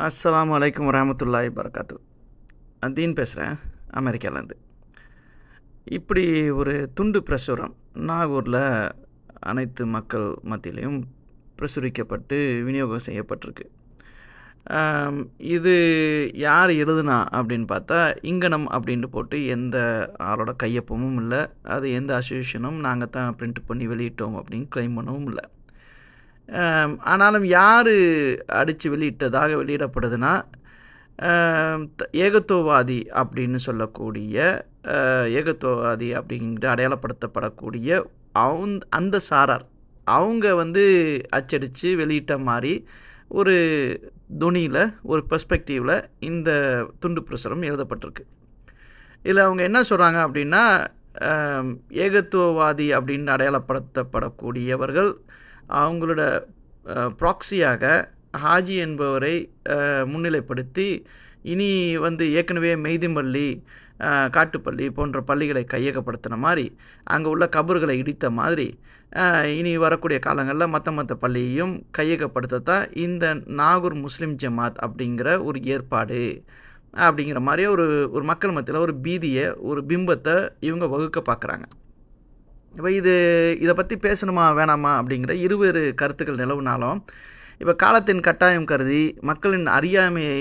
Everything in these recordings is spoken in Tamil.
அஸ்ஸலாமு அலைக்கும் வரஹ்மத்துல்லாஹி வபரகாத்து. தீன் பேசுகிறேன், அமெரிக்காலேருந்து. இப்படி ஒரு துண்டு பிரசுரம் நாகூரில் அனைத்து மக்கள் மத்தியிலையும் பிரசுரிக்கப்பட்டு விநியோகம் செய்யப்பட்டிருக்கு. ஆம், இது யார் எழுதுனா அப்படின்னு பார்த்தா, இங்கனம் அப்படின்ட்டு போட்டு எந்த ஆளோட கையொப்பமும் இல்லை. அது எந்த அசோசியேஷனும் நாங்கள் தான் பிரிண்ட் பண்ணி வெளியிட்டோம் அப்படின்னு கிளைம் பண்ணவும் இல்லை. ஆனாலும் யார் அடித்து வெளியிட்டதாக வெளியிடப்படுதுன்னா, ஏகத்துவவாதி அப்படின்னு சொல்லக்கூடிய ஏகத்துவவாதி அப்படிங்கிற அடையாளப்படுத்தப்படக்கூடிய அந்த சாரார் அவங்க அச்சடித்து வெளியிட்ட மாதிரி ஒரு துணியில், ஒரு பெர்ஸ்பெக்டிவில் இந்த துண்டு பிரசுரம் எழுதப்பட்டிருக்கு. இதில் அவங்க என்ன சொல்கிறாங்க அப்படின்னா, ஏகத்துவவாதி அப்படின்னு அடையாளப்படுத்தப்படக்கூடியவர்கள் அவங்களோட ப்ராக்சியாக ஹாஜி என்பவரை முன்னிலைப்படுத்தி இனி ஏற்கனவே மெய்திம்பள்ளி, காட்டுப்பள்ளி போன்ற பள்ளிகளை கையகப்படுத்தின மாதிரி, அங்கே உள்ள கபர்களை இடித்த மாதிரி இனி வரக்கூடிய காலங்களில் மற்ற பள்ளியையும் கையகப்படுத்தத்தான் இந்த நாகூர் முஸ்லீம் ஜமாத் அப்படிங்கிற ஒரு ஏற்பாடு அப்படிங்கிற மாதிரி ஒரு மக்கள் மத்தியில் ஒரு பீதியை, ஒரு பிம்பத்தை இவங்க வகுக்க பார்க்குறாங்க. இப்போ இதை பற்றி பேசணுமா வேணாமா அப்படிங்கிற இருவேறு கருத்துக்கள் நிலவுனாலும், இப்போ காலத்தின் கட்டாயம் கருதி மக்களின் அறியாமையை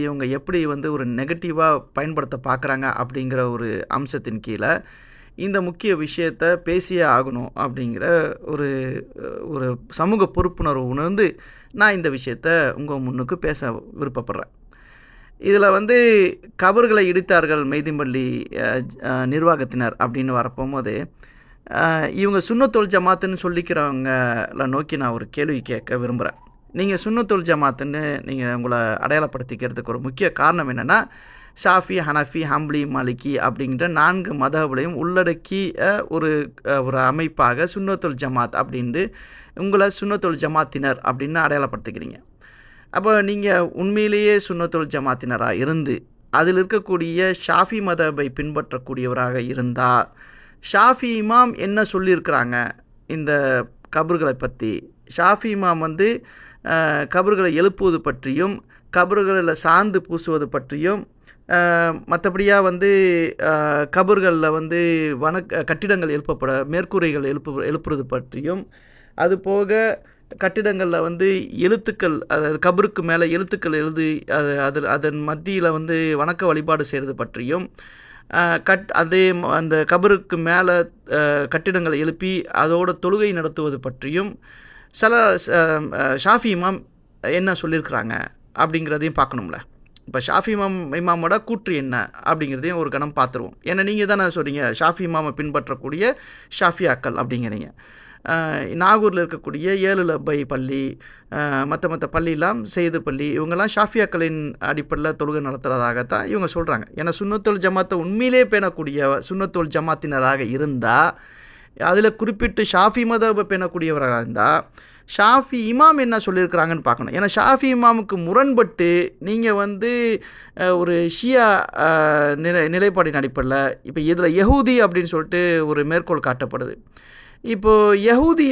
இவங்க எப்படி ஒரு நெகட்டிவாக பயன்படுத்த பார்க்குறாங்க அப்படிங்கிற ஒரு அம்சத்தின் கீழே இந்த முக்கிய விஷயத்தை பேசியே ஆகணும் அப்படிங்கிற ஒரு ஒரு சமூக பொறுப்புணர்வு உணர்ந்து நான் இந்த விஷயத்தை உங்கள் முன்னுக்கு பேச விருப்பப்படுறேன். இதில் கபர்களை இடித்தார்கள் மெய்திம்பள்ளி நிர்வாகத்தினர் அப்படின்னு வரப்போகும்போது, இவங்க சுன்னத்துல் ஜமாத்துன்னு சொல்லிக்கிறவங்கள நோக்கி நான் ஒரு கேள்வி கேட்க விரும்புகிறேன். நீங்கள் சுன்னத்துல் ஜமாத்துன்னு நீங்கள் உங்களை அடையாளப்படுத்திக்கிறதுக்கு ஒரு முக்கிய காரணம் என்னென்னா, ஷாஃபி, ஹனஃபி, ஹம்ப்லி, மாலிகி அப்படிங்கிற 4 மதஹபுலையும் உள்ளடக்கிய ஒரு அமைப்பாக சுன்னத்துல் ஜமாத் அப்படின்ட்டு உங்களை சுன்னத்துல் ஜமாத்தினர் அப்படின்னு அடையாளப்படுத்திக்கிறீங்க. அப்போ நீங்கள் உண்மையிலேயே சுன்னத்துல் ஜமாத்தினராக இருந்து அதில் இருக்கக்கூடிய ஷாஃபி மதஹபை பின்பற்றக்கூடியவராக இருந்தால், ஷாஃபி இமாம் என்ன சொல்லியிருக்கிறாங்க இந்த கபர்களை பற்றி? ஷாஃபி இமாம் கபர்களை எழுப்புவது பற்றியும், கபர்களில் சாந்து பூசுவது பற்றியும், மற்றபடியாக கபர்களில் கட்டிடங்கள் எழுப்பப்பட மேற்கூரைகள் எழுப்புறது பற்றியும், அதுபோக கட்டிடங்களில் எழுத்துக்கள், அதாவது கபருக்கு மேலே எழுத்துக்கள் எழுதி அதன் மத்தியில் வணக்க வழிபாடு செய்கிறது பற்றியும், அந்த கபருக்கு மேலே கட்டிடங்களை எழுப்பி அதோட தொழுகை நடத்துவது பற்றியும் சில ஷாஃபி இமாம் என்ன சொல்லியிருக்கிறாங்க அப்படிங்கிறதையும் பார்க்கணும்ல. இப்போ ஷாஃபி இமாமோட கூற்று என்ன அப்படிங்கிறதையும் ஒரு கணம் பார்த்துருவோம். ஏன்னா நீங்கள் தானே சொல்கிறீங்க ஷாஃபி இமாமை பின்பற்றக்கூடிய ஷாஃபியாக்கள் அப்படிங்கிறீங்க. நாகூரில் இருக்கக்கூடிய 7 லப்பை பள்ளி, மற்ற பள்ளியெல்லாம் செய்து பள்ளி, இவங்கெல்லாம் ஷாஃபியாக்களின் அடிப்படையில் தொழுகை நடத்துகிறதாகத்தான் இவங்க சொல்கிறாங்க. ஏன்னா சுன்னத்துல் ஜமாத்தை உண்மையிலே பேணக்கூடிய சுன்னத்துல் ஜமாத்தினராக இருந்தால், அதில் குறிப்பிட்டு ஷாஃபி மதஹபை பேணக்கூடியவராக இருந்தால், ஷாஃபி இமாம் என்ன சொல்லியிருக்கிறாங்கன்னு பார்க்கணும். ஏன்னா ஷாஃபி இமாமுக்கு முரண்பட்டு நீங்கள் ஒரு ஷியா நிலைப்பாடின் அடிப்படையில், இப்போ இதில் யஹூதி அப்படின்னு சொல்லிட்டு ஒரு மேற்கோள் காட்டப்படுது. இப்போது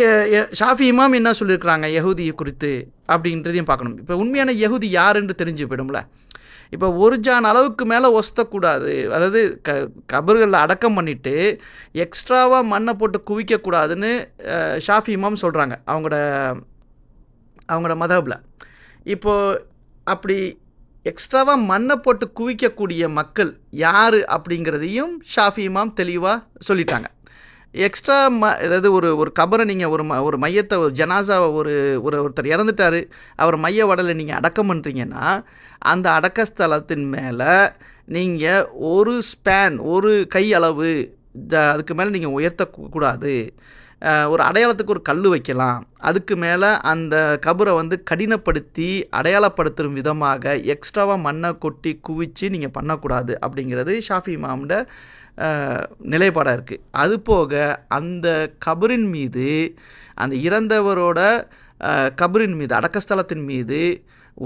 ஷாஃபி இமாம் என்ன சொல்லியிருக்கிறாங்க யஹூதி குறித்து அப்படின்றதையும் பார்க்கணும். இப்போ உண்மையான யஹூதி யாருன்னு தெரிஞ்சு போயிடும்ல. இப்போ ஒரு ஜான் அளவுக்கு மேலே ஒசத்தக்கூடாது, அதாவது கபர்களில் அடக்கம் பண்ணிவிட்டு எக்ஸ்ட்ராவாக மண்ணை போட்டு குவிக்கக்கூடாதுன்னு ஷாஃபி இமாம் சொல்கிறாங்க அவங்களோட மதஹபில். இப்போது அப்படி எக்ஸ்ட்ராவாக மண்ணை போட்டு குவிக்கக்கூடிய மக்கள் யார் அப்படிங்கிறதையும் ஷாஃபி இமாம் தெளிவாக சொல்லிட்டாங்க. எக்ஸ்ட்ரா அதாவது ஒரு கபரை நீங்கள் ஒரு மையத்தை, ஒரு ஜனாசாவை, ஒருத்தர் இறந்துட்டார், அவர் மைய வடலை நீங்கள் அடக்கம் பண்ணுறீங்கன்னா, அந்த அடக்கஸ்தலத்தின் மேலே நீங்கள் ஒரு கை அளவு அதுக்கு மேலே நீங்கள் உயர்த்தக்கூடாது. ஒரு அடையாளத்துக்கு ஒரு கல் வைக்கலாம், அதுக்கு மேலே அந்த கபரை கடினப்படுத்தி அடையாளப்படுத்தும் விதமாக எக்ஸ்ட்ராவாக மண்ணை கொட்டி குவிச்சு நீங்கள் பண்ணக்கூடாது அப்படிங்கிறது ஷாஃபி இமாமோட நிலைப்பாடாக இருக்குது. அதுபோக அந்த கபரின் மீது, அந்த இறந்தவரோட கபரின் மீது, அடக்கஸ்தலத்தின் மீது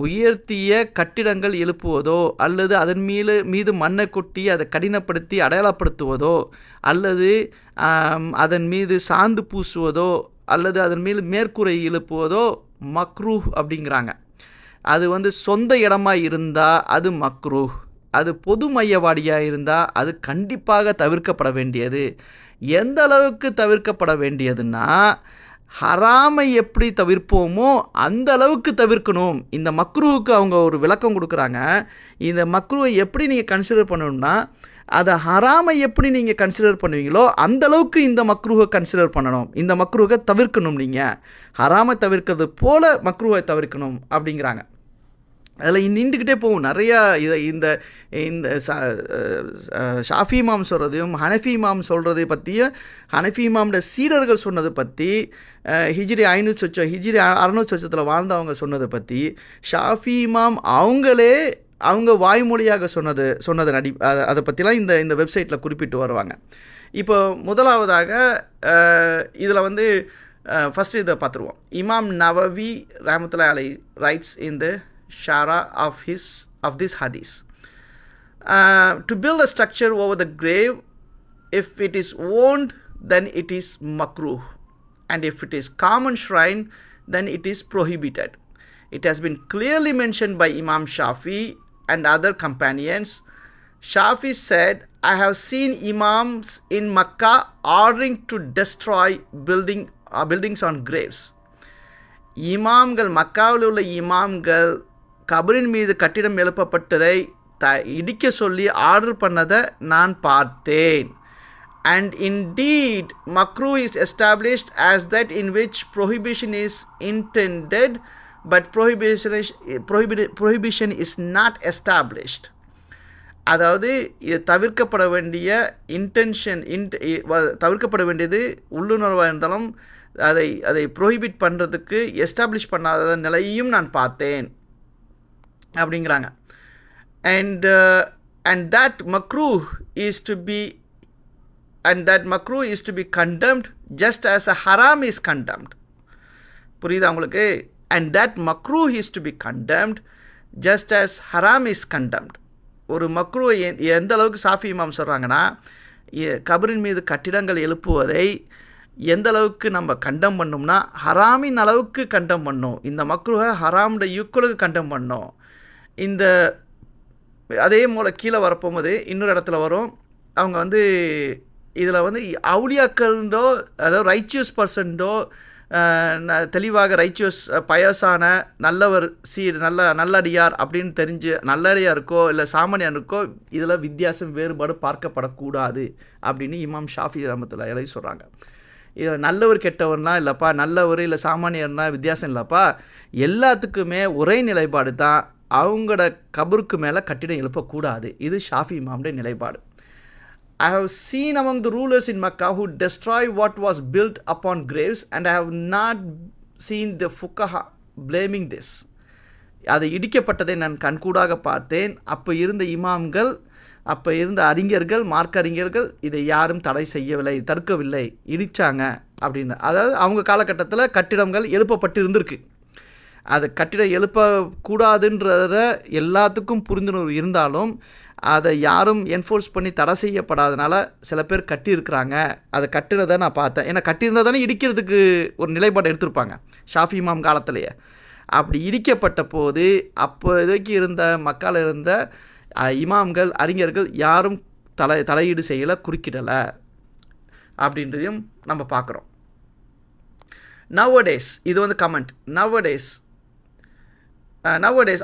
உயர்த்திய கட்டிடங்கள் எழுப்புவதோ, அல்லது அதன் மீது மண்ணை கொட்டி அதை கடினப்படுத்தி அடையாளப்படுத்துவதோ, அல்லது அதன் மீது சாந்து பூசுவதோ, அல்லது அதன் மீது மேற்கூரை எழுப்புவதோ மக்ரூஹ் அப்படிங்கிறாங்க. அது வந்து சொந்த இடமா இருந்தால் அது மக்ரூஹ், அது பொது மையவாடியாக இருந்தால் அது கண்டிப்பாக தவிர்க்கப்பட வேண்டியது. எந்த அளவுக்கு தவிர்க்கப்பட வேண்டியதுன்னா, ஹராமை எப்படி தவிர்ப்போமோ அந்த அளவுக்கு தவிர்க்கணும். இந்த மக்ரூவுக்கு அவங்க ஒரு விளக்கம் கொடுக்குறாங்க. இந்த மக்ரூவை எப்படி நீங்கள் கன்சிடர் பண்ணணும்னா, அதை ஹராமை எப்படி நீங்கள் கன்சிடர் பண்ணுவீங்களோ அந்த அளவுக்கு இந்த மக்ரூவை கன்சிடர் பண்ணணும். இந்த மக்ரூவை தவிர்க்கணும். நீங்கள் ஹராமை தவிர்க்கிறது போல மக்ரூவை தவிர்க்கணும் அப்படிங்கிறாங்க. அதில் நின்றுக்கிட்டே போகும் நிறையா. இந்த இந்த ஷாஃபி இமாம் சொல்கிறதையும் ஹனஃபி இமாம் சொல்கிறதை பற்றியும், ஹனஃபி இமாமோட சீடர்கள் சொன்னதை பற்றி, ஹிஜ்ரி 500 சொச்சம் ஹிஜ்ரி 600 சொச்சத்தில் வாழ்ந்தவங்க சொன்னதை பற்றி, ஷாஃபி இமாம் அவங்க வாய்மொழியாக சொன்னதன் அதை பற்றிலாம் இந்த வெப்சைட்டில் குறிப்பிட்டு வருவாங்க. இப்போ முதலாவதாக இதில் வந்து ஃபஸ்ட்டு இதை பார்த்துருவோம். இமாம் நவவி ரஹ்மத்துல்லாஹி அலைஹி writes in the Shara of this hadith. To build a structure over the grave, if it is owned, then it is makruh, and if it is common shrine, then it is prohibited. It has been clearly mentioned by Imam Shafi and other companions. Shafi said, I have seen imams in Makkah ordering to destroy buildings on graves. இமாம்கள், மக்காவில் உள்ள இமாம்கள் கபரின் மீது கட்டிடம் எழுப்பப்பட்டதை இடிக்க சொல்லி ஆர்டர் பண்ணதை நான் பார்த்தேன். And indeed, makruh is established as that in which prohibition is intended, but prohibition is not established. அதாவது தவிர்க்கப்பட வேண்டிய தவிர்க்கப்பட வேண்டியது உள்ளுணர்வாக இருந்தாலும் அதை ப்ரோஹிபிட் பண்ணுறதுக்கு எஸ்டாப்ளிஷ் பண்ணாத நிலையும் நான் பார்த்தேன் அப்படிங்கிறாங்க. And that makruh is to be condemned just as a haram is condemned. புரியுதா உங்களுக்கு? And that makruh is to be condemned just as haram is condemned. ஒரு மக்ரூவை எந்த அளவுக்கு ஷாஃபி இமாம் சொல்கிறாங்கன்னா, கபரின் மீது கட்டிடங்கள் எழுப்புவதை எந்த அளவுக்கு நம்ம கண்டம் பண்ணோம்னா ஹராமின் அளவுக்கு கண்டம் பண்ணோம். இந்த மக்ரூவை ஹராமுடைய ஈக்குவலுக்கு கண்டம் பண்ணோம். இந்த அதே போல் கீழே வரப்போகும்போது இன்னொரு இடத்துல வரும். அவங்க வந்து இதில் வந்து அவுலியாக்கள்டோ, அதாவது ரைச்சியஸ் பர்சன்டோ, தெளிவாக ரைச்சியஸ் பயசான நல்லவர் நல்லடியார் அப்படின்னு தெரிஞ்சு நல்லடியாருக்கோ இல்லை சாமானியனுக்கோ இதில் வித்தியாசம் வேறுபாடு பார்க்கப்படக்கூடாது அப்படின்னு இமாம் ஷாஃபி ரஹ்மத்துல்லாஹி அலைஹி சொல்கிறாங்க. இதில் நல்லவர் கெட்டவர்னா இல்லைப்பா, நல்லவர் இல்லை சாமானியர்னா வித்தியாசம் இல்லைப்பா, எல்லாத்துக்குமே ஒரே நிலைப்பாடு தான். அவங்களோட கபருக்கு மேலே கட்டிடம் எழுப்பக்கூடாது. இது ஷாஃபி இமாமுடைய நிலைப்பாடு. I have seen among the rulers in Makkah who destroy what was built upon graves, and I have not seen the fuqaha blaming this. அது இடிக்கப்பட்டதை நான் கண்கூடாக பார்த்தேன். அப்போ இருந்த இமாம்கள், அப்போ இருந்த அறிஞர்கள், மார்க்க அறிஞர்கள் இதை யாரும் தடை செய்யவில்லை, தடுக்கவில்லை, இடித்தாங்க அப்படின்னு. அதாவது அவங்க காலகட்டத்தில் கட்டிடங்கள் எழுப்பப்பட்டு இருந்திருக்கு. அது கட்டிடம் எழுப்பக்கூடாதுன்றத எல்லாத்துக்கும் புரிந்துணர்வு இருந்தாலும் அதை யாரும் என்ஃபோர்ஸ் பண்ணி தடை செய்யப்படாதனால சில பேர் கட்டியிருக்கிறாங்க. அதை கட்டினதை நான் பார்த்தேன். ஏன்னா கட்டியிருந்தால் தானே இடிக்கிறதுக்கு ஒரு நிலைப்பாடு எடுத்திருப்பாங்க ஷாஃபி இமாம் காலத்திலேயே. அப்படி இடிக்கப்பட்ட போது அப்போதைக்கு இருந்த மக்கள் இருந்த இமாம்கள், அறிஞர்கள் யாரும் தலையீடு செய்யலை, குறுக்கிடலை அப்படின்றதையும் நம்ம பார்க்குறோம். Nowadays, இது வந்து comment. Nowadays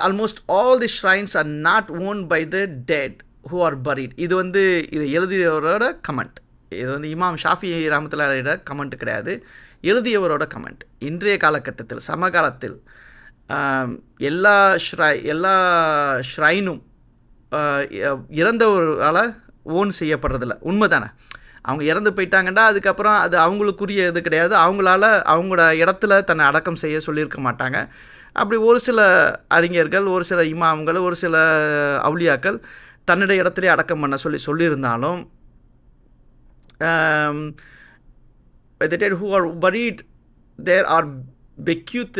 almost all the shrines are not owned by the dead who are buried. இது எழுதியவரோட கமெண்ட். இது வந்து இமாம் ஷாஃபி ரஹ்மத்துல்லாஹி கமெண்ட் கிடையாது, எழுதியவரோட கமெண்ட். இன்றைய காலகட்டத்தில் சமகாலத்தில் எல்லா ஷ்ரைனும் இறந்தவரால் ஓன் செய்யப்படுறதில்ல. உண்மை தானே? அவங்க இறந்து போயிட்டாங்கன்னா அதுக்கப்புறம் அது அவங்களுக்குரிய இது கிடையாது. அவங்களோட இடத்துல தன்னை அடக்கம் செய்ய சொல்லியிருக்க மாட்டாங்க. அப்படி ஒரு சில அறிஞர்கள், ஒரு சில இமாம்கள், ஒரு சில அவுலியாக்கள் தன்னுடைய இடத்துலேயே அடக்கம் பண்ண சொல்லியிருந்தாலும் the dead who are buried there are bequeathed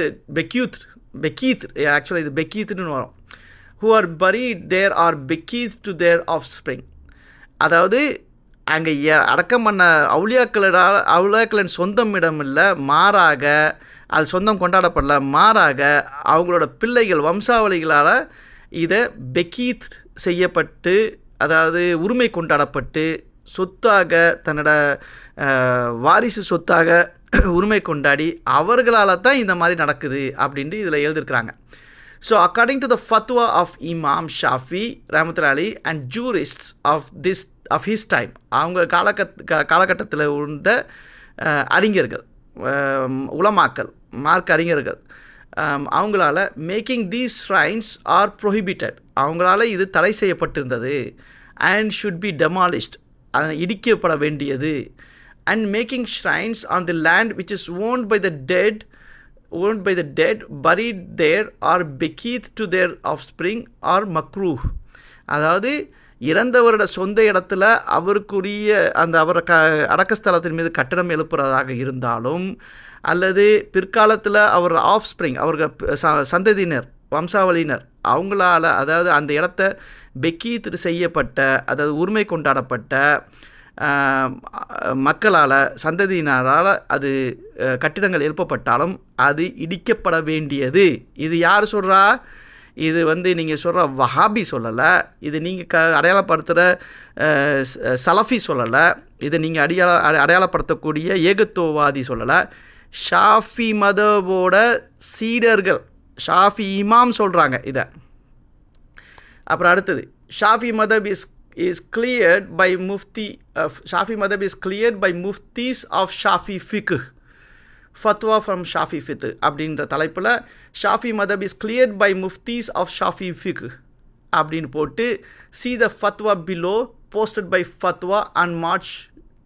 actually இது bequeathed வரும். who are buried there are bequeathed to their offspring. அதாவது அங்கே அடக்கம் பண்ண அவுலியாக்களின் சொந்தம் இடம் இல்லை, மாறாக அது சொந்தம் கொண்டாடப்படல, மாறாக அவங்களோட பிள்ளைகள் வம்சாவளிகளால் இதை பெக்கீத் செய்யப்பட்டு, அதாவது உரிமை கொண்டாடப்பட்டு, சொத்தாக தன்னோட வாரிசு சொத்தாக உரிமை கொண்டாடி அவர்களால் தான் இந்த மாதிரி நடக்குது அப்படின்ட்டு இதில் எழுதியிருக்கிறாங்க. ஸோ அக்கார்டிங் டு த ஃபத்வா ஆஃப் இமாம் ஷாஃபி ரஹ்மத்துல்லாஹி அலைஹி and jurists of his time, அவங்க காலகட்டத்தில் இருந்த அறிஞர்கள், உலமாக்கள், மார்க் அறிஞர்கள், அவங்களால making these shrines are prohibited, அவங்களால இது தடை செய்யப்பட்டிருந்தது. அண்ட் ஷுட் பி டெமாலிஷ்ட், இடிக்கப்பட வேண்டியது. And making shrines on the land which is owned by the dead buried there or bequeathed to their offspring or makruh. அதாவது இறந்தவரோட சொந்த இடத்துல அவருக்குரிய அந்த அவரை அடக்கஸ்தலத்தின் மீது கட்டணம் எழுப்புறதாக இருந்தாலும், அல்லது பிற்காலத்தில் அவர் ஆஃப்ஸ்ப்ரிங், அவர்கள் சந்ததியினர், வம்சாவளியினர், அவங்களால, அதாவது அந்த இடத்த பெக்கீத் செய்யப்பட்ட, அதாவது உரிமை கொண்டாடப்பட்ட மக்களால், சந்ததியினரால் அது கட்டிடங்கள் எழுப்பப்பட்டாலும் அது இடிக்கப்பட வேண்டியது. இது யார் சொல்கிறா? இது நீங்கள் சொல்கிற வஹாபி சொல்லலை, இது நீங்கள் அடையாளப்படுத்துகிற சலஃபி சொல்லலை, இதை நீங்கள் அடையாளப்படுத்தக்கூடிய ஏகத்துவவாதி சொல்லலை. ஷாஃபி மதபோட சீடர்கள், ஷாஃபி இமாம் சொல்கிறாங்க இதை. அப்புறம் அடுத்தது, ஷாஃபி மதப் is cleared by Shafi madhab is cleared by muftis of Shafi fiqh, fatwa from Shafi fiqh அப்படின்ற தலைப்பில் ஷாஃபி மதப் is cleared by muftis of Shafi fiqh அப்படின்னு போட்டு see the fatwa below posted by fatwa on March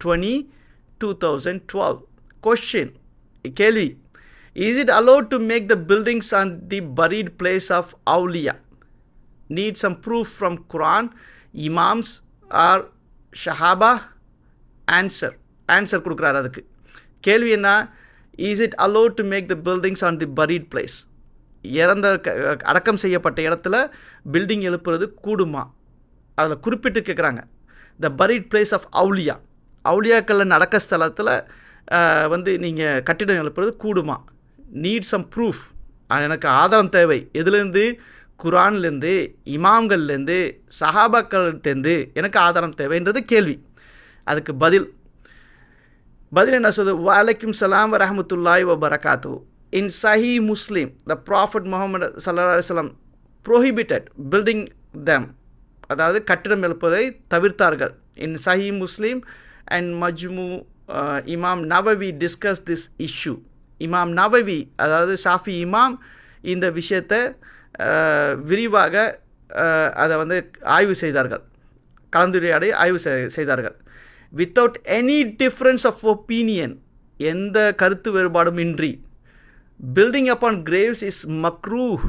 20, 2012. Question, கேள்வி, is it allowed to make the buildings on the buried place of awliya? Need some proof from Quran, imams or shahaba? Answer கொடுக்குறாரு. அதுக்கு கேள்வி என்ன? Is it allowed to make the buildings on the buried place? இறந்த அடக்கம் செய்யப்பட்ட இடத்துல பில்டிங் எழுப்புறது கூடுமா? அதில் குறிப்பிட்டு கேட்குறாங்க, த buried place of awliya, அவுலியாக்களின் அடக்க ஸ்தலத்தில் நீங்கள் கட்டிடம் எழுப்புறது கூடுமா? நீட் சம் ப்ரூஃப், எனக்கு ஆதாரம் தேவை. எதுலேருந்து? குரான்லேருந்து, இமாம்கள்லேருந்து, சஹாபாக்கள்கிட்டேருந்து எனக்கு ஆதாரம் தேவைன்றது கேள்வி. அதுக்கு பதில் என்ன சொல்லுது? வலைக்கும் சலாம் வரஹமத்துல்லாஹி வபரகாத்து. இன் சஹி முஸ்லிம், த ப்ராஃபட் முஹம்மது ஸல்லல்லாஹு அலைஹி வஸல்லம் ப்ரோஹிபிட்டட் பில்டிங் தெம், அதாவது கட்டிடம் எழுப்பதை தவிர்த்தார்கள். இன் சஹி முஸ்லிம் அண்ட் மஜ்மு இமாம் நவவி டிஸ்கஸ் திஸ் இஷ்யூ. இமாம் நவவி, அதாவது ஷாஃபி இமாம், இந்த விஷயத்தை விரிவாக அதை ஆய்வு செய்தார்கள், கலந்துரையாடி ஆய்வு செய்தார்கள். Without any difference of opinion, எந்த கருத்து வேறுபாடும் இன்றி. பில்டிங் அப்பான் கிரேவ்ஸ் இஸ் மக்ரூஹ்.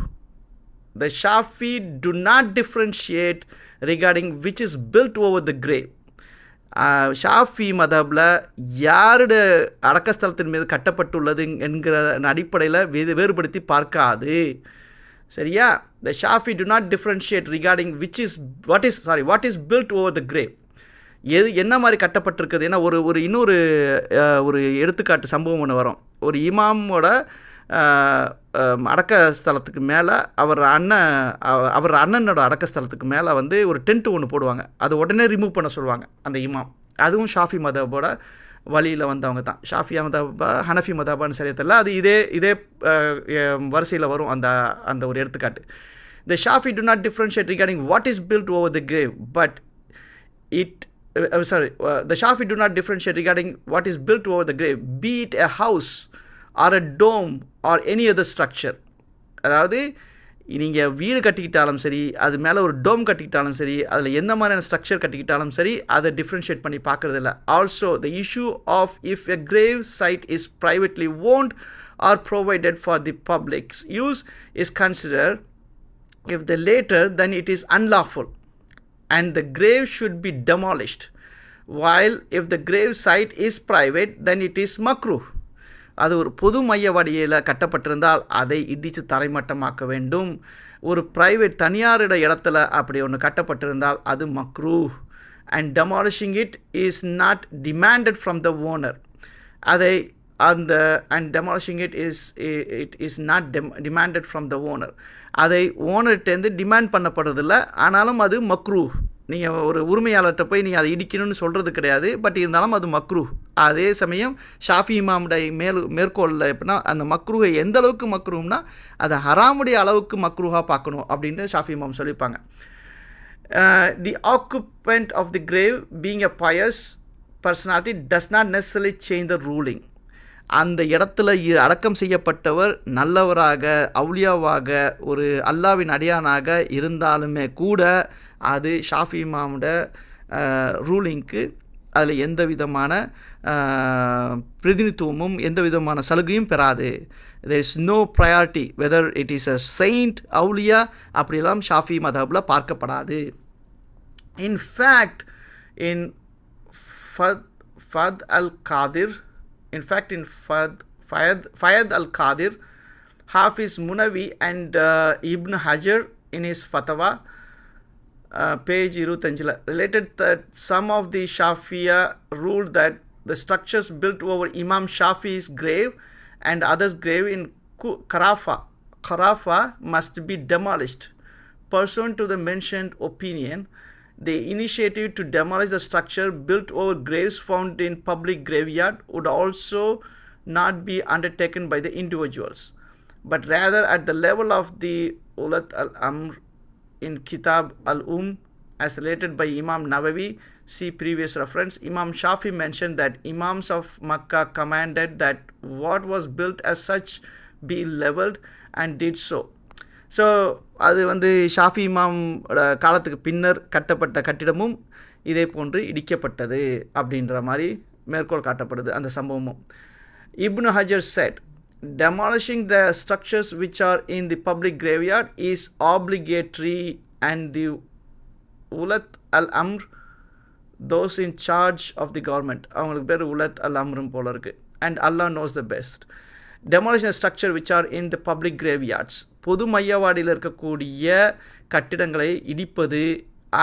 The Shafi do not differentiate regarding which is built over the grave. Shafi மதபில் யாருடைய அடக்கஸ்தலத்தின் மீது கட்டப்பட்டுள்ளது என்கிற அடிப்படையில் வேறுபடுத்தி பார்க்காது. சரியா? The Shafi do not differentiate regarding what is built over the grave, என்ன மாதிரி கட்டப்பட்டிருக்குது. ஏன்னா இன்னொரு ஒரு எடுத்துக்காட்டு சம்பவம் ஒன்று வரும். ஒரு இமாமோட அடக்க ஸ்தலத்துக்கு மேலே அவர் அண்ணனோட அடக்க ஸ்தலத்துக்கு மேலே ஒரு டென்ட்டு ஒன்று போடுவாங்க. அதை உடனே ரிமூவ் பண்ண சொல்லுவாங்க அந்த இமாம். அதுவும் ஷாஃபி மதபோட வழியில் வந்தவங்க தான். ஷாஃபி மதபா ஹனஃபி மதபான்னு சரியா தெரியல, அது இதே வரிசையில் வரும் அந்த ஒரு எடுத்துக்காட்டு. The Shafi do not differentiate regarding what is built over the grave, but the Shafi do not differentiate regarding what is built over the grave, be it a house or a dome or any other structure. அதாவது நீங்கள் வீடு கட்டிக்கிட்டாலும் சரி, அது மேலே ஒரு டோம் கட்டிக்கிட்டாலும் சரி, அதில் எந்த மாதிரியான ஸ்ட்ரக்சர் கட்டிக்கிட்டாலும் சரி, அதை டிஃப்ரென்ஷியேட் பண்ணி பார்க்குறது இல்லை. Also the issue of if a grave site is privately owned or provided for the public's use is consider if the latter then it is unlawful and the grave should be demolished, while if the grave site is private then it is makruh. அது ஒரு பொது மைய வடியில் கட்டப்பட்டிருந்தால் அதை இடித்து தரைமட்டமாக்க வேண்டும். ஒரு பிரைவேட் தனியாரிட இடத்துல அப்படி ஒன்று கட்டப்பட்டிருந்தால் அது மக்ரூஹ். and demolishing it is not demanded from the owner. அதை அந்த and demolishing it is not demanded from the owner. அதை ஓனர்கிட்டேருந்து டிமாண்ட் பண்ணப்படுறதில்ல, ஆனாலும் அது மக்ரூ. நீங்கள் ஒரு உரிமையாளர்கிட்ட போய் நீங்கள் அதை இடிக்கணும்னு சொல்கிறது கிடையாது, பட் இருந்தாலும் அது மக்ரூ. அதே சமயம் ஷாஃபி இமாமுடைய மேற்கோளில் எப்படின்னா அந்த மக்ரூவை எந்த அளவுக்கு மக்ரூம்னா அதை ஹராமுடைய அளவுக்கு மக்ரூவாக பார்க்கணும் அப்படின்னு ஷாஃபி இமாம் சொல்லியிருப்பாங்க. The occupant of the grave being a pious personality does not necessarily change the ruling. அந்த இடத்துல அடக்கம் செய்யப்பட்டவர் நல்லவராக, அவுலியாவாக, ஒரு அல்லாவின் அடியானாக இருந்தாலுமே கூட அது ஷாஃபி இமாமோட ரூலிங்க்கு அதில் எந்த விதமான பிரதிநிதித்துவமும் எந்த விதமான சலுகையும் பெறாது. there is no priority whether it is a saint, அவுலியா அப்படியெல்லாம் ஷாஃபி மதஹபில் பார்க்கப்படாது. In fact, in Fayed al-Qadir, Hafiz Munawi and Ibn Hajar in his Fatwa, page 25, related that some of the Shafi'iyya ruled that the structures built over Imam Shafi's grave and others' grave in Kharafa must be demolished. Pursuant to the mentioned opinion, the initiative to demolish the structure built over graves found in public graveyard would also not be undertaken by the individuals, but rather at the level of the Ulat al-Amr in Kitab al-Um, as related by Imam Nawawi. See previous reference. Imam Shafi mentioned that Imams of Makkah commanded that what was built as such be leveled and did so. So அது ஷாஃபி இமாம் காலத்துக்கு பின்னர் கட்டப்பட்ட கட்டிடமும் இதே போன்று இடிக்கப்பட்டது அப்படின்ற மாதிரி மேற்கோள் காட்டப்படுது அந்த சம்பவமும். Ibn Hajar said, demolishing the structures which are in the public graveyard is obligatory, and the Ulat al-Amr, those in charge of the government, அவங்களுக்கு பேர் உலத் அல்-அம்ரும் போல இருக்கு, and Allah knows the best. Demolition of structure which are in the public graveyards, பொது மையவாடியில் இருக்கக்கூடிய கட்டிடங்களை இடிப்பது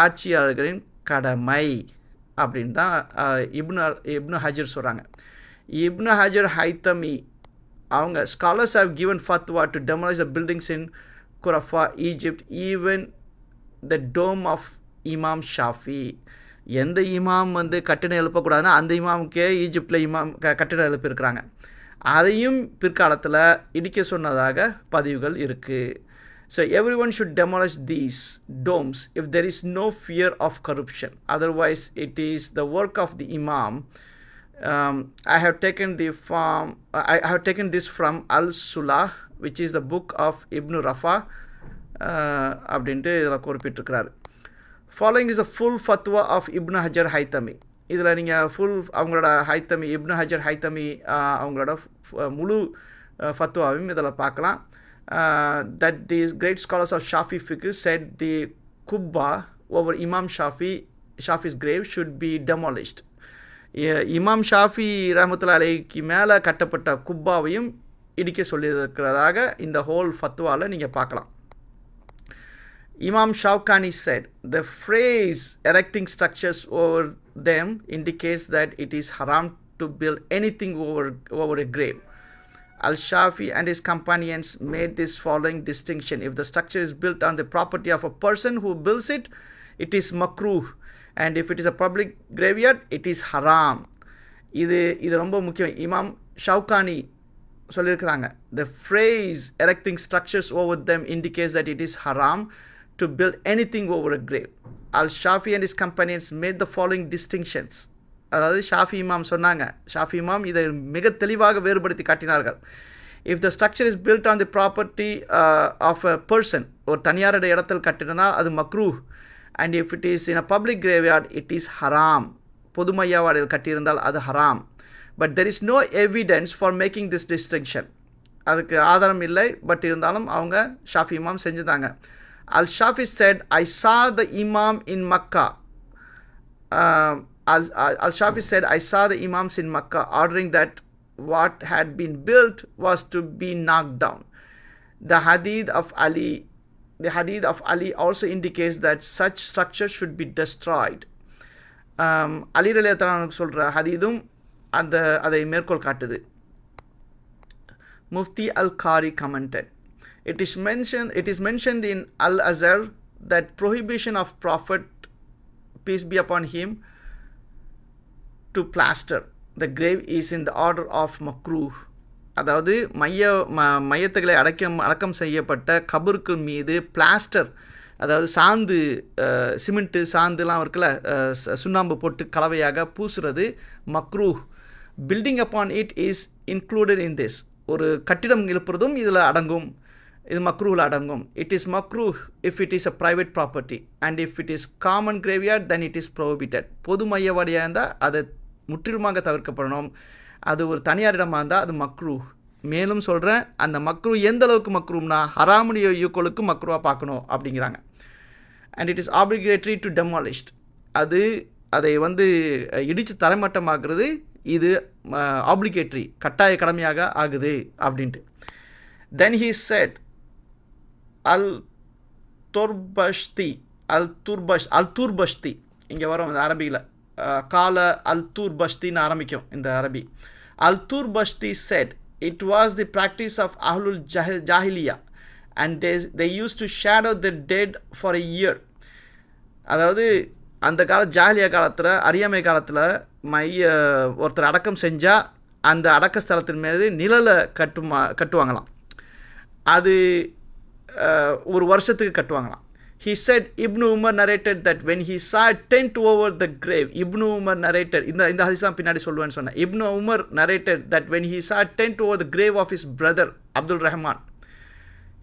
ஆட்சியாளர்களின் கடமை அப்படின்னு தான் இப்னு ஹஜர் சொல்கிறாங்க. இப்னு ஹஜர் ஹைத்தமி அவங்க scholars have given fatwa to demolish the buildings in Khurafa, Egypt, even the dome of Imam Shafi. எந்த இமாம் கட்டிடம் எழுப்பக்கூடாதுன்னா அந்த இமாமுக்கே ஈஜிப்டில் இமாம் கட்டிடம் எழுப்பியிருக்கிறாங்க. அதையும் பிற்காலத்தில் இடிக்க சொன்னதாக பதிவுகள் இருக்குது. So everyone should demolish these domes if there is no fear of corruption. Otherwise, it is the work of the Imam. I have taken this from Al-Sulah, which is the book of Ibn Rafa. அப்படின்ட்டு இதில் குறிப்பிட்டிருக்கிறார். Following is the full fatwa of Ibn Hajar Haytami. இதில் நீங்கள் ஃபுல் அவங்களோட ஹைத்தமி இப்னு ஹஜர் ஹைத்தமி அவங்களோட முழு ஃபத்வாவையும் இதில் பார்க்கலாம். That these great scholars of Shafi fiqh said the kubba over Imam Shafi's grave should be demolished. இமாம் ஷாஃபி ரஹ்மத்துல்லாஹி அலைஹிக்கு மேலே கட்டப்பட்ட குப்பாவையும் இடிக்க சொல்லியிருக்கிறதாக இந்த ஹோல் ஃபத்வாவில் நீங்கள் பார்க்கலாம். Imam Shawkani said, the phrase erecting structures over them indicates that it is haram to build anything over a grave. Al-Shafi and his companions made this following distinction. If the structure is built on the property of a person who builds it, it is makruh. And if it is a public graveyard, it is haram. இது ரொம்ப முக்கியம். இமாம் ஷவுகானி சொல்லியிருக்கிறாங்க, the phrase erecting structures over them indicates that it is haram to build anything over a grave. Al-Shafi and his companions made the following distinctions. அதாவது ஷாஃபி இமாம் சொன்னாங்க, ஷாஃபி இமாம் இதை மிக தெளிவாக வேறுபடுத்தி காட்டினார்கள். If the structure is built on the property of a person, ஒரு தனியாருடைய இடத்தில் கட்டினால் அது மக்ரூஹ். And if it is in a public graveyard, it is haram. பொது மையவாடியில் கட்டியிருந்தால் அது ஹராம். But there is no evidence for making this distinction. அதுக்கு ஆதாரம் இல்லை, பட் இருந்தாலும் அவங்க ஷாஃபி இமாம் செஞ்சுதாங்க. Al-Shafi said, I saw the Imam in Makkah. Al-Shafi said, I saw the Imams in Makkah ordering that what had been built was to be knocked down. The hadith of Ali also indicates that such structure should be destroyed. அலி ரலியல்லாஹு அன்ஹு சொல்கிற ஹதீதும் அதை மேற்கோள் காட்டுது. Mufti al-Qari commented, it is mentioned in Al-Azhar that prohibition of Prophet, peace be upon him, to plaster the grave is in the order of makruh. அதாவது மையத்துகளை அடக்கம் செய்யப்பட்ட கபருக்கு மீது பிளாஸ்டர், அதாவது சாந்து, சிமெண்ட்டு சாந்துலாம் இருக்குல்ல, சுண்ணாம்பு போட்டு கலவையாக பூசுறது மக்ரூஹ். Building upon it is included in this. ஒரு கட்டிடம் எழுப்புறதும் இதில் அடங்கும், இது மக்ரூவில் அடங்கும். இட் இஸ் மக்ரூஹ் if it is a private property and if it is common graveyard then it is prohibited. பொது மையவாடியாக இருந்தால் அதை முற்றிலுமாக தவிர்க்கப்படணும். அது ஒரு தனியார் இடமாக இருந்தால் அது மக்ரூஹ். மேலும் சொல்கிறேன், அந்த மக்ரூ எந்த அளவுக்கு மக்ரூம்னா ஹராமுடைய யூக்கோலுக்கு மக்ரூவாக பார்க்கணும் அப்படிங்கிறாங்க. And it is obligatory to demolish it. அதை இடித்து தரைமட்டமாக்குறது இது ஆப்ளிகேட்டரி, கட்டாய கடமையாக ஆகுது அப்படின்ட்டு. தென் ஹீ செட் அல் துர்பஷ்தி இங்கே வரும் இந்த அரபியில், கால அல் துர்பஷ்தின்னு ஆரம்பிக்கும் இந்த அரபி. அல் துர்பஷ்தி set it was the practice of Ahlul Jahiliya and they used to shadow the dead for a year. அதாவது அந்த ஜாஹிலியா காலத்தில், அறியாமை காலத்தில் ஒருத்தர் அடக்கம் செஞ்சால் அந்த அடக்க ஸ்தலத்தின் மீது நிழலை கட்டுவாங்களாம். அது ஒரு வருஷத்துக்கு கட்டுவாங்களாம். He said, Ibn Umar narrated that when he saw a tent over the grave, Ibn Umar narrated, இந்த ஹதீஸ் தான் பின்னாடி சொல்லுவேன்னு சொன்னேன். Ibn Umar narrated that when he saw a tent over the grave of his brother Abdul Rahman,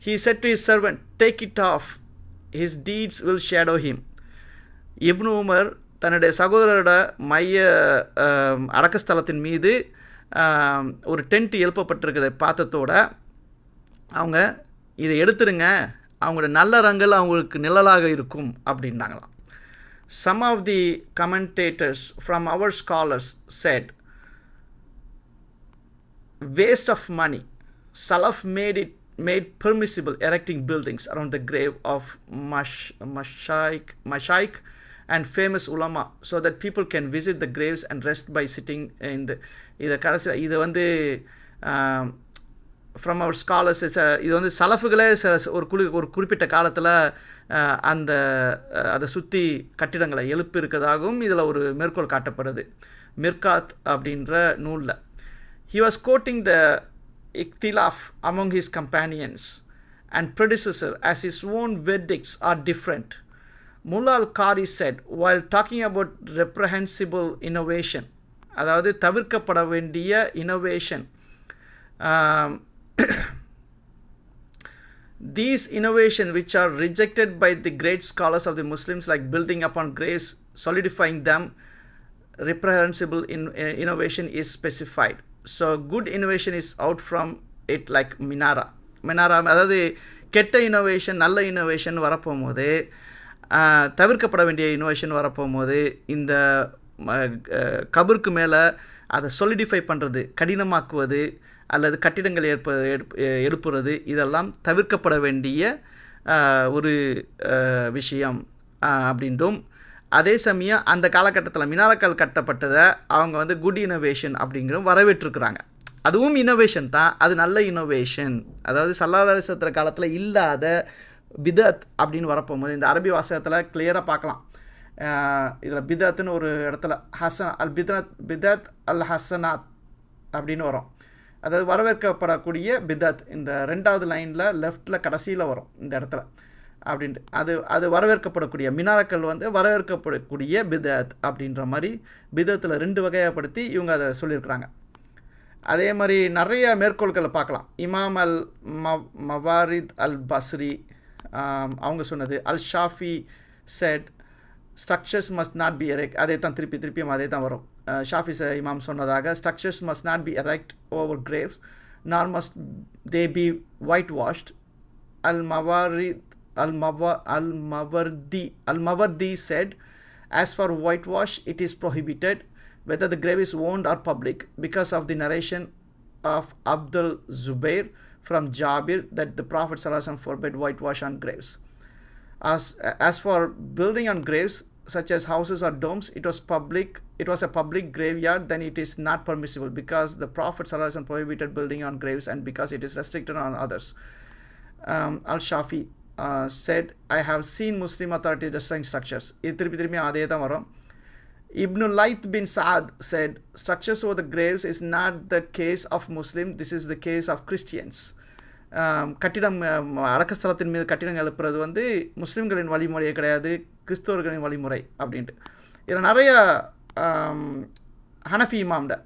he said to his servant, take it off, his deeds will shadow him. Ibn Umar தன்னுடைய சகோதரரோட அடக்கஸ்தலத்தின் மீது ஒரு டென்ட் எழுப்பப்பட்டிருக்கிறதை பார்த்ததோட அவங்க இதை எடுத்துருங்க, அவங்களோட நல்ல ரங்கள் அவங்களுக்கு நிழலாக இருக்கும் அப்படின்னாங்களாம். Some of the commentators from our scholars said, waste of money. Salaf made permissible erecting buildings around the grave of mashaykh and famous ulama so that people can visit the graves and rest by sitting in the இது ஃப்ரம் அவர் ஸ்காலர்ஸ். இது சலஃபுகளே ஒரு குறிப்பிட்ட காலத்தில் அதை சுற்றி கட்டிடங்களை எழுப்பி இருக்கிறதாகவும் இதில் ஒரு மேற்கோள் காட்டப்படுது மிர்காத் அப்படின்ற நூலில். He was quoting the ikhtilaf among his companions and predecessor as his own verdicts are different. Mullah al-Qari said, while talking about reprehensible innovation, அதாவது தவிர்க்கப்பட வேண்டிய innovation, these innovations which are rejected by the great scholars of the Muslims, like building upon graves, solidifying them, reprehensible innovation is specified. So good innovation is out from it, like minara. அதாவது கெட்ட இனோவேஷன் நல்ல இனோவேஷன் வரப்போகும்போது, தவிர்க்கப்பட வேண்டிய இனோவேஷன் வரப்போகும்போது இந்த கபருக்கு மேலே அதை சொலிடிஃபை பண்ணுறது, கடினமாக்குவது அல்லது கட்டிடங்கள் எழுப்புறது, இதெல்லாம் தவிர்க்கப்பட வேண்டிய ஒரு விஷயம் அப்படின்றும், அதே சமயம் அந்த காலகட்டத்தில் மினாரக்கல் கட்டப்பட்டதை அவங்க குட் இனோவேஷன் அப்படிங்கிற வரவேற்றிருக்கிறாங்க. அதுவும் இனோவேஷன் தான், அது நல்ல இனோவேஷன். அதாவது ஸல்லல்லாஹு அலைஹி வஸல்லம் காலத்தில் இல்லாத பிதத் அப்படின்னு வரப்போகும்போது இந்த அரபி வாசகத்தில் கிளியராக பார்க்கலாம். இதில் பிதத்துன்னு ஒரு இடத்துல பிதத் அல் ஹசனாத் அப்படின்னு வரும். அதாவது வரவேற்கப்படக்கூடிய பிதத் இந்த 2வது லைனில் லெஃப்டில் கடைசியில் வரும் இந்த இடத்துல அப்படின்ட்டு. அது வரவேற்கப்படக்கூடிய மினாரக்கல் வரவேற்கப்படக்கூடிய பிதத் அப்படின்ற மாதிரி பிதத்தில் 2 வகையாகப்படுத்தி இவங்க அதை சொல்லியிருக்கிறாங்க. அதே மாதிரி நிறைய மேற்கோள்களை பார்க்கலாம். இமாம் அல் மவாரித் அல் பஸ்ரி அவங்க சொன்னது, அல் ஷாஃபி set structures must not be erect. அதே தான் திருப்பியும் அதே தான் வரும். ஷாஃபி இமாம் சொன்னதாக, structures must not be erect over graves nor must they be whitewashed. Al-Mawardi said, as for whitewash it is prohibited whether the grave is owned or public, because of the narration of Abdul Zubair from Jabir that the Prophet ﷺ forbade whitewash on graves. As for building on graves, such as houses or domes, it was a public graveyard, then it is not permissible, because the Prophet ﷺ prohibited building on graves and because it is restricted on others. Al-Shafi said, I have seen Muslim authorities destroying structures. இது திருப்பி திரும்பி அதே தான் வரும். Ibn Layth bin Saad said, structures over the graves is not the case of Muslim, this is the case of Christians. கட்டிடம் அடக்கஸ்தலத்தின் மீது கட்டிடம் எழுப்புறது வந்து முஸ்லீம்களின் வழிமுறையே கிடையாது, கிறிஸ்தவர்களின் வழிமுறை அப்படின்ட்டு. இதில் நிறைய Hanafi இமாம்ட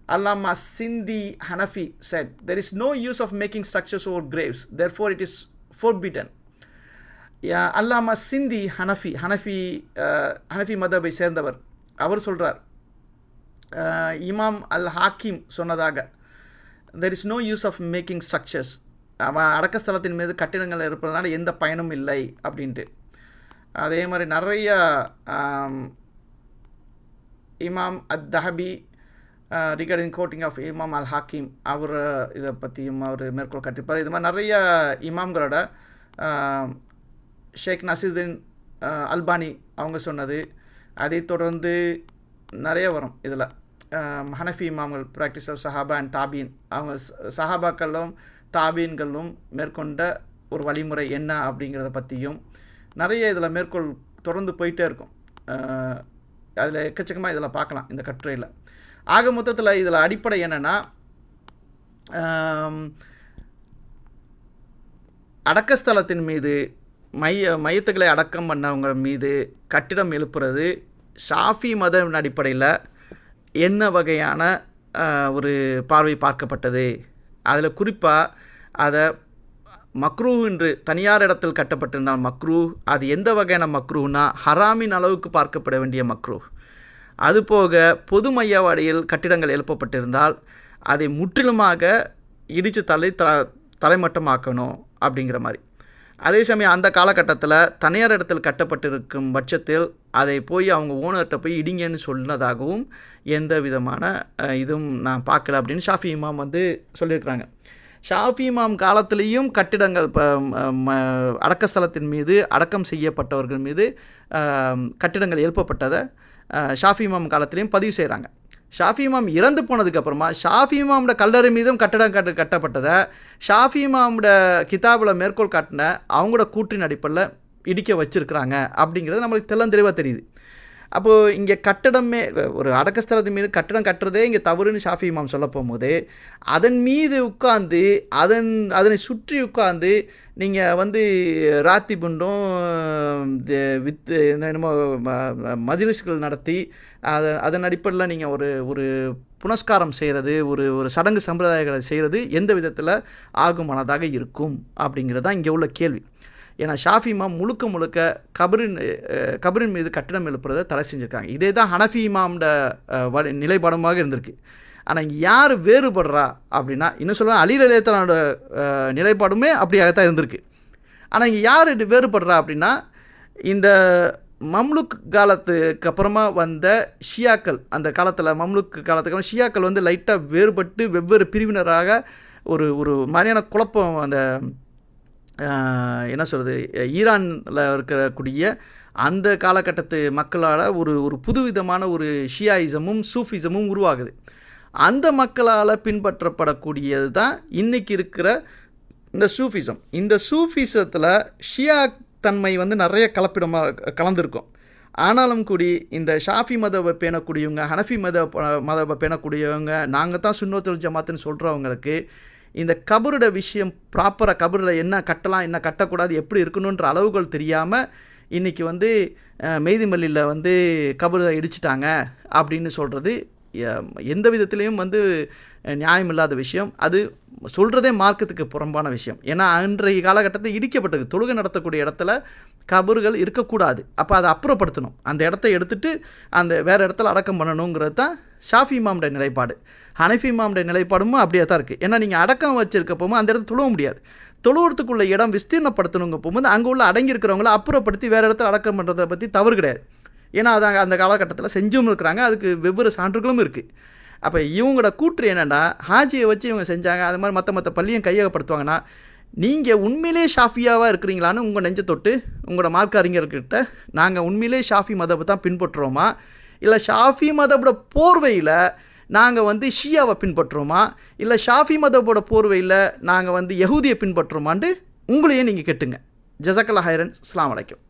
Allama Sindhi Hanafi said, there is no use of making structures over graves, therefore it is forbidden. Allama Sindhi Hanafi மதபை சேர்ந்தவர், அவர் சொல்கிறார், இமாம் அல் ஹாக்கிம் சொன்னதாக, there is no use of making structures, அவன் அடக்கஸ்தலத்தின் மீது கட்டிடங்கள் இருப்பதனால எந்த பயனும் இல்லை அப்படின்ட்டு. அதே மாதிரி நிறைய இமாம் அத்-தஹபி ரிகார்டிங் கோட்டிங் ஆஃப் இமாம் அல் ஹாக்கிம், அவர் இதை பற்றியும் அவர் மேற்கோள் காட்டியிருப்பார். இது மாதிரி நிறைய இமாம்களோட ஷேக் நசீருதீன் அல்பானி அவங்க சொன்னது, அதை தொடர்ந்து நிறைய வரும். இதில் ஹனஃபி இமாம்கள் ப்ராக்டிஸ் ஆஃப் சஹாபா அண்ட் தாபீன், அவங்க சஹாபாக்களும் தாபீன்களும் மேற்கொண்ட ஒரு வழிமுறை என்ன அப்படிங்கிறத பற்றியும் நிறைய இதில் மேற்கோள் தொடர்ந்து போயிட்டே இருக்கும். அதில் எக்கச்சக்கமாக இதில் பார்க்கலாம் இந்த கட்டுரையில். ஆக மொத்தத்தில் இதில் அடிப்படை என்னென்னா, அடக்கஸ்தலத்தின் மீது மையத்துக்களை அடக்கம் பண்ணவங்க மீது கட்டிடம் எழுப்புறது ஷாஃபி மத அடிப்படையில் என்ன வகையான ஒரு பார்வை பார்க்கப்பட்டது, அதில் குறிப்பாக அதை மக்ரூ என்று தனியார் இடத்தில் கட்டப்பட்டிருந்தால் மக்ரூ, அது எந்த வகையான மக்ரூனா ஹராமின் அளவுக்கு பார்க்கப்பட வேண்டிய மக்ரூ. அதுபோக பொது மையவாடியில் கட்டிடங்கள் எழுப்பப்பட்டிருந்தால் அதை முற்றிலுமாக இடித்து தலைமட்டமாக்கணும் அப்படிங்கிற மாதிரி. அதே சமயம் அந்த காலகட்டத்தில் தனியார் இடத்தில் கட்டப்பட்டிருக்கும் பட்சத்தில் அதை போய் அவங்க ஓனர்கிட்ட போய் இடிங்கன்னு சொன்னதாகவும் எந்த விதமான இதுவும் நான் பார்க்கல அப்படின்னு ஷாஃபி இமாம் வந்து சொல்லியிருக்கிறாங்க. ஷாஃபி இமாம் காலத்திலையும் கட்டிடங்கள் அடக்கஸ்தலத்தின் மீது அடக்கம் செய்யப்பட்டவர்கள் மீது கட்டிடங்கள் எழுப்பப்பட்டதை ஷாஃபி இமாம் காலத்திலையும் பதிவு செய்கிறாங்க. ஷாஃபி இமாம் இறந்து போனதுக்கப்புறமா ஷாஃபி இமாமோட கல்லறை மீதும் கட்டடம் கட்டப்பட்டதை ஷாஃபி இமாமோட கிதாபில் மேற்கோள் காட்டின அவங்களோட கூற்றின் அடிப்படையில் இடிக்க வச்சுருக்கிறாங்க அப்படிங்கிறது நம்மளுக்கு தெளிவாக தெரியுது. அப்போது இங்கே கட்டடமே ஒரு அடக்கஸ்தலத்தின் மீது கட்டடம் கட்டுறதே இங்கே தவறுன்னு ஷாஃபி இமாம் சொல்ல போகும்போது, அதன் மீது உட்கார்ந்து அதனை சுற்றி உட்கார்ந்து நீங்கள் வந்து ராத்தி புண்டும் என்னமோ மஜ்லிஸ்கள் நடத்தி அதன் அடிப்படையில் நீங்கள் ஒரு புனஸ்காரம் செய்கிறது, ஒரு சடங்கு சம்பிரதாயங்களை செய்கிறது எந்த விதத்தில் ஆகுமானதாக இருக்கும் அப்படிங்கிறது தான் இங்கே உள்ள கேள்வி. ஏன்னா ஷாஃபி இமாம் முழுக்க கபரின் மீது கட்டிடம் எழுப்புறதை தடை செஞ்சுருக்காங்க. இதே தான் ஹனஃபி இமாமோட நிலைப்பாடமாக இருந்திருக்கு. ஆனால் இங்கே யார் வேறுபடுறா அப்படின்னா, இன்னும் சொல்ல அலி ரலியல்லாஹு நிலைப்பாடுமே அப்படியாகத்தான் இருந்திருக்கு. ஆனால் இங்கே யார் வேறுபடுறா அப்படின்னா, இந்த மம்லுக் காலத்துக்கு அப்புறமா வந்த ஷியாக்கள், அந்த காலத்தில் மம்லுக் காலத்துக்கு அப்புறம் ஷியாக்கள் வந்து லைட்டாக வேறுபட்டு வெவ்வேறு பிரிவினராக ஒரு மாதிரியான குழப்பம் அந்த என்ன சொல்கிறது ஈரானில் இருக்கக்கூடிய அந்த காலகட்டத்து மக்களால் ஒரு புதுவிதமான ஒரு ஷியாயிசமும் சூஃபிசமும் உருவாகுது. அந்த மக்களால் பின்பற்றப்படக்கூடியது தான் இன்றைக்கி இருக்கிற இந்த சூஃபிசம். இந்த சூஃபிசத்தில் ஷியா தன்மை வந்து நிறைய கலந்துருக்கும். ஆனாலும் கூடி இந்த ஷாஃபி மதவை பேணக்கூடியவங்க, ஹனஃபி மதவை பேணக்கூடியவங்க, நாங்கள் தான் சுன்னத்துல் ஜமாத்துன்னு சொல்கிறவங்களுக்கு இந்த கபரோட விஷயம் ப்ராப்பராக கபரில் என்ன கட்டலாம் என்ன கட்டக்கூடாது எப்படி இருக்கணுன்ற அளவுகள் தெரியாமல் இன்றைக்கி வந்து மெய்திமல்லியில் வந்து கபரை இடிச்சிட்டாங்க அப்படின்னு சொல்கிறது எந்த விதத்துலேயும் வந்து நியாயம் இல்லாத விஷயம். அது சொல்கிறதே மார்க்கத்துக்கு புறம்பான விஷயம். ஏன்னா அன்றைய காலகட்டத்தில் இடிக்கப்பட்டது, தொழுகை நடத்தக்கூடிய இடத்துல கபறுகள் இருக்கக்கூடாது. அப்போ அதை அப்புறப்படுத்தணும், அந்த இடத்த எடுத்துகிட்டு அந்த வேறு இடத்துல அடக்கம் பண்ணணுங்கிறது தான் ஷாஃபி இமாமுடைய நிலைப்பாடு. ஹனஃபி இமாமுடைய நிலைப்பாடும் அப்படியே தான் இருக்குது. ஏன்னா நீங்கள் அடக்கம் வச்சுருக்க போகும்போது அந்த இடத்துல தொழுவ முடியாது. தொழுவுறதுக்குள்ள இடம் விஸ்தீர்ணப்படுத்தணுங்க போகும்போது அங்கே உள்ள அடங்கியிருக்கிறவங்கள அப்புறப்படுத்தி வேறு இடத்துல அடக்கம் பண்ணுறதை பற்றி தவறு கிடையாது. ஏன்னா அதாங்க அந்த காலகட்டத்தில் செஞ்சும் இருக்கிறாங்க, அதுக்கு வெவ்வேறு சான்றுகளும் இருக்குது. அப்போ இவங்களோட கூற்று என்னென்னா, ஹாஜியை வச்சு இவங்க செஞ்சாங்க, அது மாதிரி மற்ற பள்ளியும் கையகப்படுத்துவாங்கன்னா நீங்கள் உண்மையிலே ஷாஃபியாவாக இருக்கிறீங்களான்னு உங்கள் நெஞ்சை தொட்டு உங்களோட மார்க்க அறிஞர்கிட்ட நாங்கள் உண்மையிலே ஷாஃபி மதபை தான் பின்பற்றுறோமா, இல்லை ஷாஃபி மதபோட போர்வையில் நாங்கள் ஷியாவை பின்பற்றுறோமா, இல்லை ஷாஃபி மதபோட போர்வையில் நாங்கள் யஹூதியை பின்பற்றுறோமான்ட்டு உங்களையே நீங்கள் கேட்டுங்க. ஜஸக்கல்லாஹ் ஹைரன். அஸ்ஸலாமு அலைக்கும்.